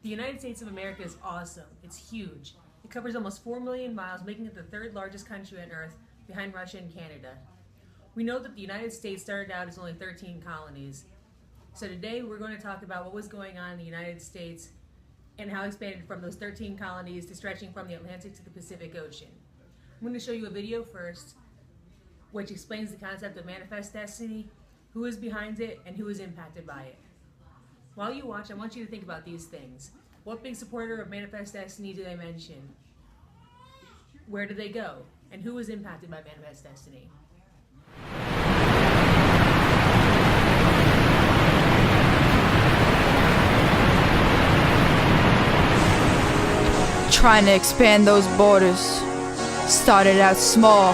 The United States of America is awesome. It's huge. It covers almost 4 million miles, making it the third largest country on Earth, behind Russia and Canada. We know that the United States started out as only 13 colonies. So today we're going to talk about what was going on in the United States and how it expanded from those 13 colonies to stretching from the Atlantic to the Pacific Ocean. I'm going to show you a video first, which explains the concept of manifest destiny, who is behind it, and who is impacted by it. While you watch, I want you to think about these things. What big supporter of manifest destiny do they mention? Where do they go? And who is impacted by manifest destiny? Trying to expand those borders. Started out small.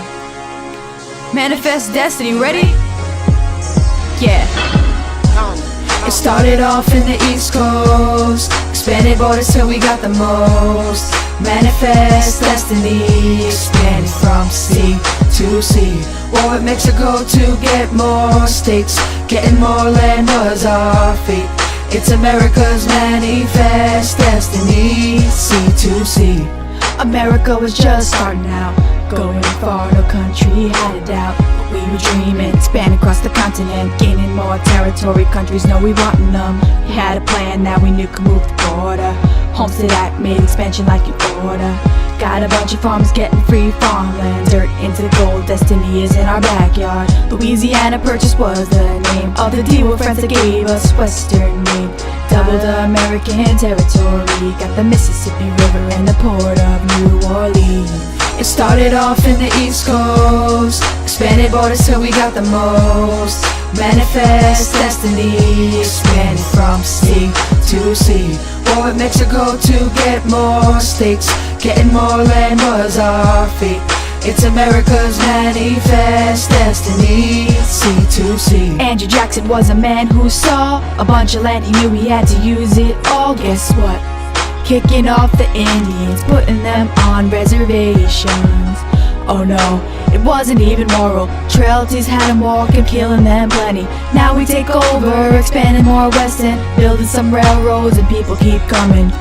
Manifest destiny, ready? Yeah. It started off in the East Coast, expanded borders till we got the most. Manifest destiny, expanded from sea to sea. War with Mexico to get more states, getting more land was our fate. It's America's manifest destiny, sea to sea. America was just starting out, going far, no country had a doubt. But we were dreaming, expanding across the continent, gaining more territory, countries know we wantin' them. We had a plan that we knew could move the border. Homestead Act made expansion like an order. Got a bunch of farmers getting free farmland, dirt into the gold, destiny is in our backyard. Louisiana Purchase was the name of the deal with friends that gave us Western Maine. Doubled American territory, got the Mississippi River and the port of New Orleans. It started off in the East Coast, expanded borders till we got the most. Manifest destiny, expanded from sea to sea. War with Mexico to get more states, getting more land was our fate. It's America's manifest destiny, sea to sea. Andrew Jackson was a man who saw a bunch of land, he knew he had to use it all. Guess what? Kicking off the Indians, putting them on reservations. Oh no, it wasn't even moral. Trailties had them walking, killing them plenty. Now we take over, expanding more west and building some railroads, and people keep coming.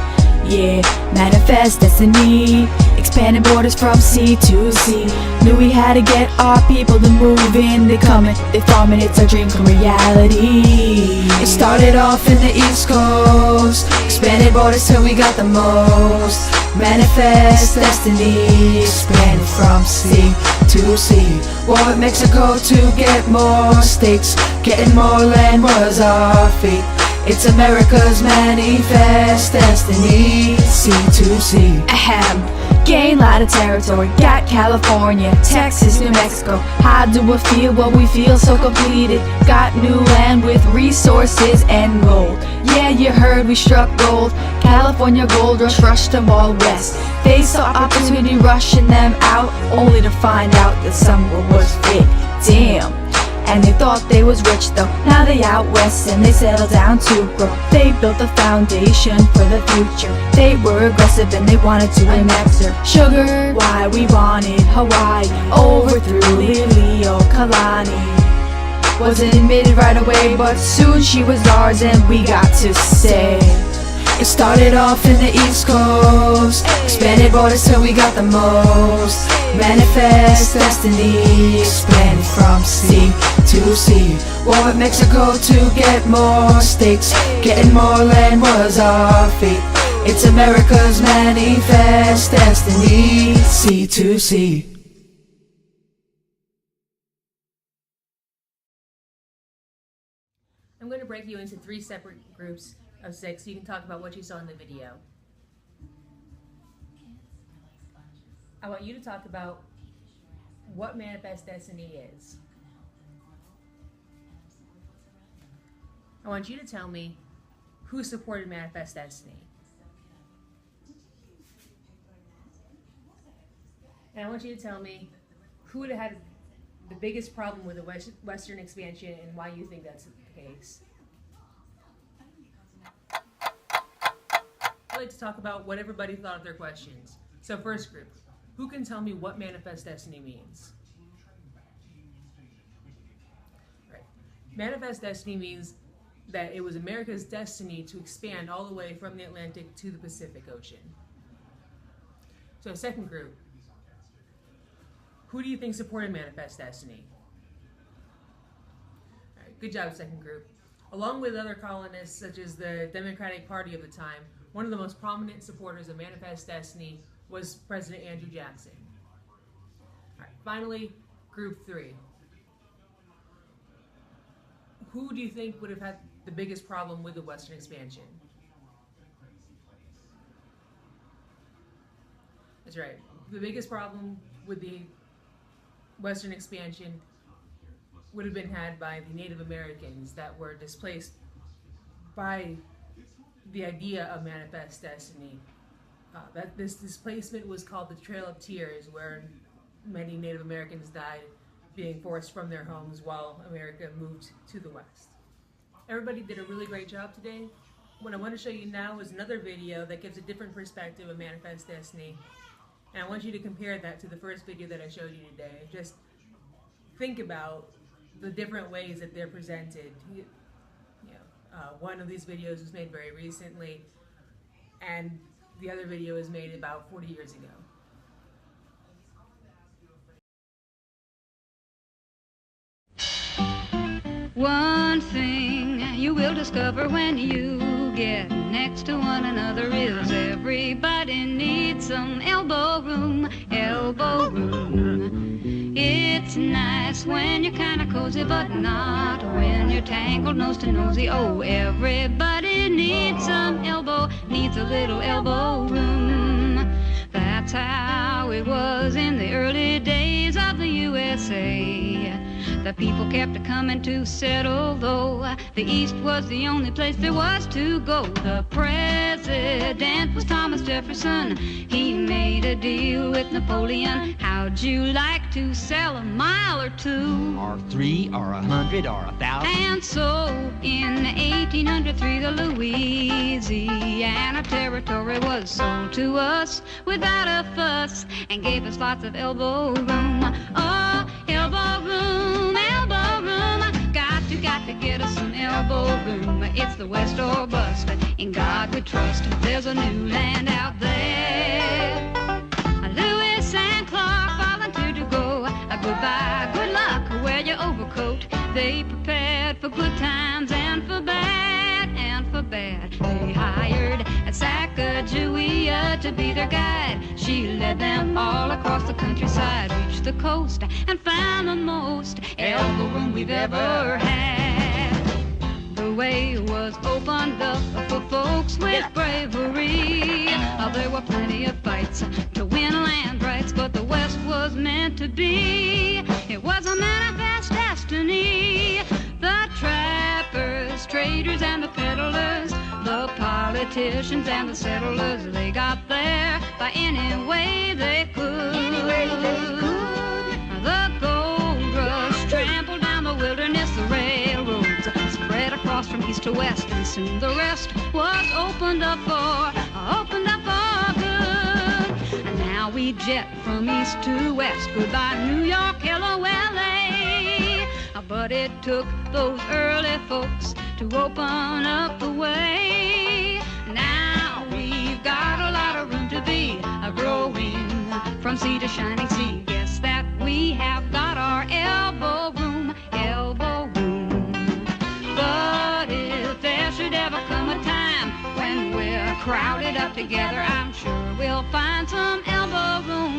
Yeah, manifest destiny, expanding borders from sea to sea. Knew we had to get our people to move in, they coming, they farming, it's our dream come reality. It started off in the East Coast, expanded borders till we got the most. Manifest destiny, expanded from sea to sea. War with Mexico to get more states, getting more land was our fate. It's America's manifest destiny, sea to sea. Ahem, gained a lot of territory, got California, Texas, New Mexico. How do we feel? Well, we feel so completed. Got new land with resources and gold. Yeah, you heard we struck gold. California gold rush rushed them all west. They saw opportunity rushing them out, only to find out that some was fake. Damn. And they thought they was rich though. Now they out west and they settled down to grow. They built a foundation for the future. They were aggressive and they wanted to annex her. Sugar, why we wanted Hawaii. Overthrew Leo Kalani. Wasn't admitted right away, but soon she was ours and we got to stay. It started off in the East Coast, expanded borders till we got the most. Manifest destiny, expanded from sea to sea. War with Mexico to get more states, getting more land was our fate. It's America's manifest destiny, sea to sea. I'm going to break you into 3 separate groups of 6 so you can talk about what you saw in the video. I want you to talk about what manifest destiny is. I want you to tell me who supported manifest destiny. And I want you to tell me who would have had the biggest problem with the Western expansion and why you think that's the case. I'd like to talk about what everybody thought of their questions. So first group, who can tell me what manifest destiny means? Right. Manifest destiny means that it was America's destiny to expand all the way from the Atlantic to the Pacific Ocean. So, second group. Who do you think supported Manifest Destiny? All right, good job, second group. Along with other colonists, such as the Democratic Party of the time, one of the most prominent supporters of Manifest Destiny was President Andrew Jackson. All right, finally, group 3. Who do you think would have had the biggest problem with the Western expansion? That's right. The biggest problem with the Western expansion would have been had by the Native Americans that were displaced by the idea of Manifest Destiny. That this displacement was called the Trail of Tears, where many Native Americans died being forced from their homes while America moved to the West. Everybody did a really great job today. What I want to show you now is another video that gives a different perspective of Manifest Destiny. And I want you to compare that to the first video that I showed you today. Just think about the different ways that they're presented. One of these videos was made very recently, and the other video was made about 40 years ago. One thing you will discover when you get next to one another is everybody needs some elbow room, elbow room. It's nice when you're kinda cozy, but not when you're tangled nose to nosy. Oh, everybody needs some elbow, needs a little elbow room. That's how it was in the early days of the USA. The people kept coming to settle, though the East was the only place there was to go. The president was Thomas Jefferson. He made a deal with Napoleon. How'd you like to sell a mile or two? Or 3 or 100 or 1,000. And so in 1803 the Louisiana Territory was sold to us without a fuss and gave us lots of elbow room. Oh, elbow room, elbow room. Got to get us some elbow room. It's the West or bust. In God we trust. There's a new land out there. Lewis and Clark volunteered to go. Goodbye, good luck, wear your overcoat. They prepared for good times and for bad, and for bad. They hired Sacagawea to be their guide. She led them all across the countryside, reached the coast, and found the most elbow room we've ever had. The way was opened up for folks with bravery. There were plenty of fights to win land rights, but the West was meant to be. It was a manifest destiny. The trappers, traders, and the peddlers, the politicians and the settlers, they got there by any way they could. The gold rush trampled down the wilderness, the railroads spread across from east to west, and soon the rest was opened up for good. And now we jet from east to west, goodbye New York, hello LA. But it took those early folks to open up the way. Now we've got a lot of room to be growing from sea to shining sea. Guess that we have got our elbow room, elbow room. But if there should ever come a time when we're crowded up together, I'm sure we'll find some elbow room.